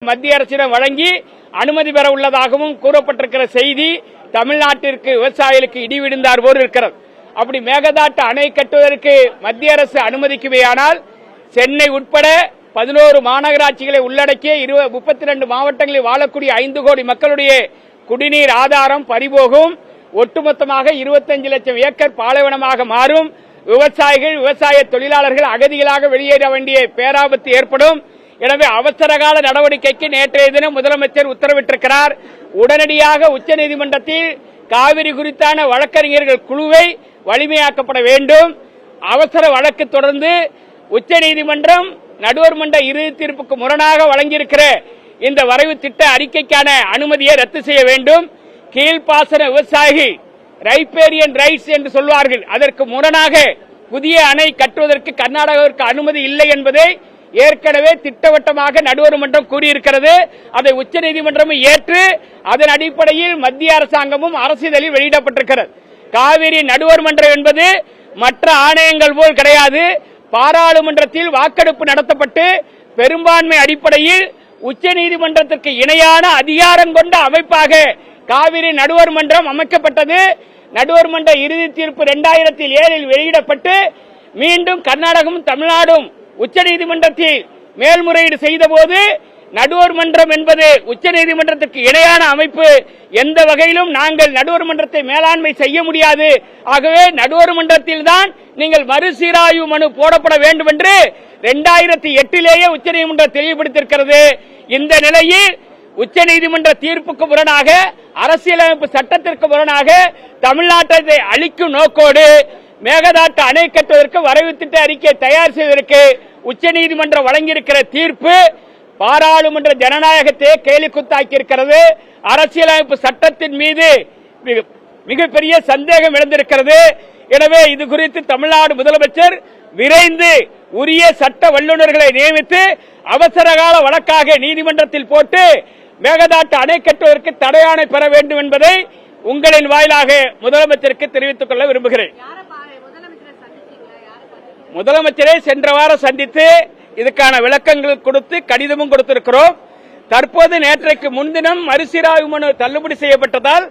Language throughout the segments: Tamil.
மத்திய அரசிடம் வழங்கி அனுமதி பெற உள்ளதாகவும் கூறப்பட்டிருக்கிற செய்தி தமிழ்நாட்டிற்கு விவசாயிகளுக்கு இடி விழுந்தார் போல் இருக்கிறது. அப்படி மேகதாட்டு அணை கட்டுவதற்கு மத்திய அரசு அனுமதிக்குமேயானால் சென்னை உட்பட 11 மாநகராட்சிகளை உள்ளடக்கிய 32 மாவட்டங்களில் வாழக்கூடிய 5 கோடி மக்களுடைய குடிநீர் ஆதாரம் பறிபோகும். ஒட்டுமொத்தமாக 25 லட்சம் ஏக்கர் பாலைவனமாக மாறும். விவசாயிகள், விவசாய தொழிலாளர்கள் அகதிகளாக வெளியேற வேண்டிய பேராபத்து ஏற்படும். எனவே அவசரகால நடவடிக்கைக்கு நேற்றைய தினம் முதலமைச்சர் உத்தரவிட்டிருக்கிறார். உடனடியாக உச்சநீதிமன்றத்தில் காவிரி குறித்தான வழக்கறிஞர்கள் குழுவை வலிமையாக்கப்பட வேண்டும். அவசர வழக்கு தொடர்ந்து உச்சநீதிமன்றம் நடுவர் மன்ற இறுதி தீர்ப்புக்கு முரணாக வழங்கியிருக்கிற இந்த வரைவு திட்ட அறிக்கைக்கான அனுமதியை ரத்து செய்ய வேண்டும். கீழ்ப்பாசன விவசாயிகள் ரைப்பேரியன் ரைட்ஸ் என்று சொல்வார்கள், அதற்கு முரணாக புதிய அணை கட்டுவதற்கு கர்நாடகாவிற்கு அனுமதி இல்லை என்பதை ஏற்கனவே திட்டவட்டமாக நடுவர் மன்றம் கூறியிருக்கிறது. அதை உச்சநீதிமன்றமும் ஏற்று அதன் அடிப்படையில் மத்திய அரசாங்கமும் அரசிதழில் வெளியிடப்பட்டிருக்கிறது. காவிரி நடுவர் மன்றம் என்பது மற்ற ஆணையங்கள் போல் கிடையாது. பாராளுமன்றத்தில் வாக்கெடுப்பு நடத்தப்பட்டு பெரும்பான்மை அடிப்படையில் உச்சநீதிமன்றத்திற்கு இணையான அதிகாரம் கொண்ட அமைப்பாக காவிரி நடுவர் மன்றம் அமைக்கப்பட்டது. நடுவர் மன்ற இறுதி தீர்ப்பு 2007 வெளியிடப்பட்டு மீண்டும் கர்நாடகமும் தமிழ்நாடும் உச்சநீதிமன்றத்தில் மேல்முறையீடு செய்த போது நடுவர் மன்றம் என்பது உச்சநீதிமன்றத்திற்கு இணையான அமைப்பு, எந்த வகையிலும் நாங்கள் நடுவர் மன்றத்தை மேலாண்மை செய்ய முடியாது, ஆகவே நடுவர் மன்றத்தில் தான் நீங்கள் மறுசீராய்வு மனு போடப்பட வேண்டும் என்று 2008 உச்சநீதிமன்றம் தெளிவுபடுத்தியிருக்கிறது. இந்த நிலையில் உச்சநீதிமன்ற தீர்ப்புக்கு முரணாக, அரசியலமைப்பு சட்டத்திற்கு முரணாக தமிழ்நாட்டை அழிக்கும் நோக்கோடு மேகதாட்டு அணை கட்டுவதற்கு வரைவு திட்ட அறிக்கை தயார் செய்வதற்கு உச்சநீதிமன்றம் வழங்கியிருக்கிற தீர்ப்பு பாராளுமன்ற ஜனநாயகத்தை கேலிக்குத்தாக்கி இருக்கிறது. அரசியலமைப்பு சட்டத்தின் மீது மிகப்பெரிய சந்தேகம் எழுந்திருக்கிறது. எனவே இது குறித்து தமிழ்நாடு முதலமைச்சர் விரைந்து உரிய சட்ட வல்லுநர்களை நியமித்து அவசரகால வழக்காக நீதிமன்றத்தில் போட்டு மேகதாட்டு அணை கட்டுவதற்கு தடையாணை பெற வேண்டும் என்பதை உங்களின் வாயிலாக முதலமைச்சருக்கு தெரிவித்துக் கொள்ள விரும்புகிறேன். முதலமைச்சரை சென்ற வாரம் சந்தித்து இதுக்கான விளக்கங்கள் கொடுத்து கடிதமும் கொடுத்திருக்கிறோம். தற்போது நேற்றைக்கு முன்தினம் மறுசீராய்வு மனு தள்ளுபடி செய்யப்பட்டதால்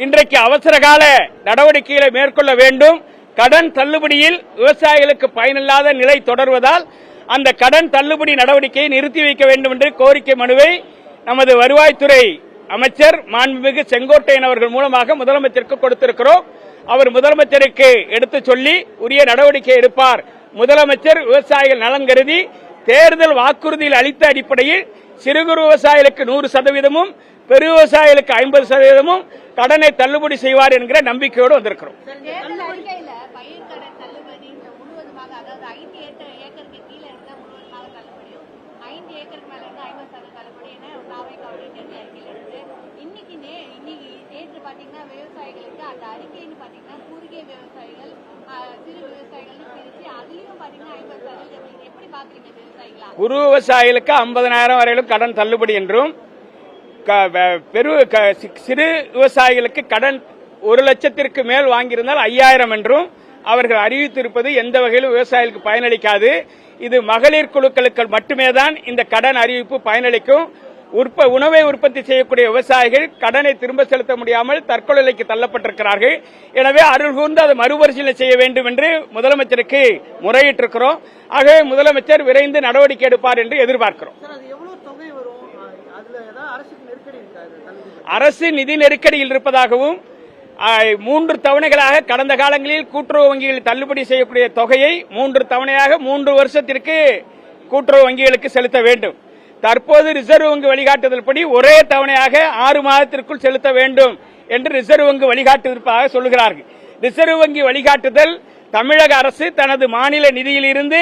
இன்றைக்கு அவசரகால நடவடிக்கைகளை மேற்கொள்ள வேண்டும். கடன் தள்ளுபடியில் விவசாயிகளுக்கு பயனில்லாத நிலை தொடர்வதால் அந்த கடன் தள்ளுபடி நடவடிக்கையை நிறுத்தி வைக்க வேண்டும் என்று கோரிக்கை மனுவை நமது வருவாய்த்துறை அமைச்சர் மாண்புமிகு செங்கோட்டையன் அவர்கள் மூலமாக முதலமைச்சருக்கு கொடுத்திருக்கிறோம். அவர் முதலமைச்சருக்கு எடுத்து சொல்லி உரிய நடவடிக்கை எடுப்பார். முதலமைச்சர் விவசாயிகள் நலன் கருதி தேர்தல் வாக்குறுதியில் அளித்த அடிப்படையில் சிறு குறு விவசாயிகளுக்கு 100%, பெரு விவசாயிகளுக்கு 50% கடனை தள்ளுபடி செய்வார் என்கிற நம்பிக்கையோடு வந்திருக்கிறோம். விவசாயிகளுக்கு அந்த அறிக்கைன்னு பாத்தீங்கன்னா குறுகிய விவசாயிகள், சிறு விவசாயிகள் பிரிச்சு அதுலயும் பாத்தீங்கன்னா 50% எப்படி பாக்குறீங்க விவசாயிகளா? குறு விவசாயிகளுக்கு 50,000 வரையிலும் கடன் தள்ளுபடி என்றும், சிறு விவசாயிகளுக்கு கடன் 1 லட்சத்திற்கு மேல் வாங்கியிருந்தால் 5,000 என்றும் அவர்கள் அறிவித்திருப்பது எந்த வகையிலும் விவசாயிகளுக்கு பயனளிக்காது. இது மகளிர் குழுக்களுக்கு மட்டுமே தான் இந்த கடன் அறிவிப்பு பயனளிக்கும். உணவை உற்பத்தி செய்யக்கூடிய விவசாயிகள் கடனை திரும்ப செலுத்த முடியாமல் தற்கொலைக்கு தள்ளப்பட்டிருக்கிறார்கள். எனவே அருள் கூர்ந்து அதை மறுபரிசீலனை செய்ய வேண்டும் என்று முதலமைச்சருக்கு முறையிட்டிருக்கிறோம். ஆகவே முதலமைச்சர் விரைந்து நடவடிக்கை எடுப்பார் என்று எதிர்பார்க்கிறோம். அரசு நிதி நெருக்கடியில் இருப்பதாகவும் 3 தவணைகளாக கடந்த காலங்களில் கூட்டுறவு வங்கிகளில் தள்ளுபடி செய்யக்கூடிய தொகையை 3 தவணையாக 3 வருஷத்திற்கு கூட்டுறவு வங்கிகளுக்கு செலுத்த வேண்டும். தற்போது ரிசர்வ் வங்கி வழிகாட்டுதல்படி ஒரே தவணையாக 6 மாதத்திற்குள் செலுத்த வேண்டும் என்று ரிசர்வ் வங்கி வழிகாட்டுவதற்காக சொல்லுகிறார்கள். ரிசர்வ் வங்கி வழிகாட்டுதல் தமிழக அரசு தனது மாநில நிதியில் இருந்து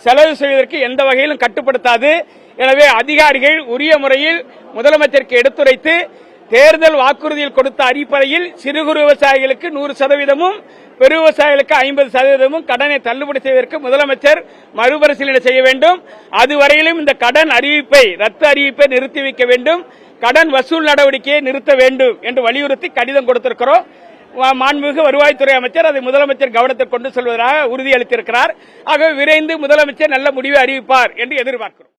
செலவு செய்வதற்கு எந்த வகையிலும் கட்டுப்படுத்தாது. எனவே அதிகாரிகள் உரிய முறையில் முதலமைச்சருக்கு எடுத்துரைத்து தேர்தல் வாக்குறுதியில் கொடுத்த அடிப்படையில் சிறு குறு விவசாயிகளுக்கு 100%, பெரு விவசாயிகளுக்கு 50% கடனை தள்ளுபடி செய்வதற்கு முதலமைச்சர் மறுபரிசீலனை செய்ய வேண்டும். அதுவரையிலும் இந்த கடன் அறிவிப்பை, ரத்து அறிவிப்பை நிறுத்தி வைக்க வேண்டும். கடன் வசூல் நடவடிக்கையை நிறுத்த வேண்டும் என்று வலியுறுத்தி கடிதம் கொடுத்திருக்கிறோம். மாண்புமிகு வருவாய்த்துறை அமைச்சர் அதை முதலமைச்சர் கவனத்தில் கொண்டு செல்வதாக உறுதியளித்திருக்கிறார். ஆகவே விரைந்து முதலமைச்சர் நல்ல முடிவை அறிவிப்பார் என்று எதிர்பார்க்கிறோம்.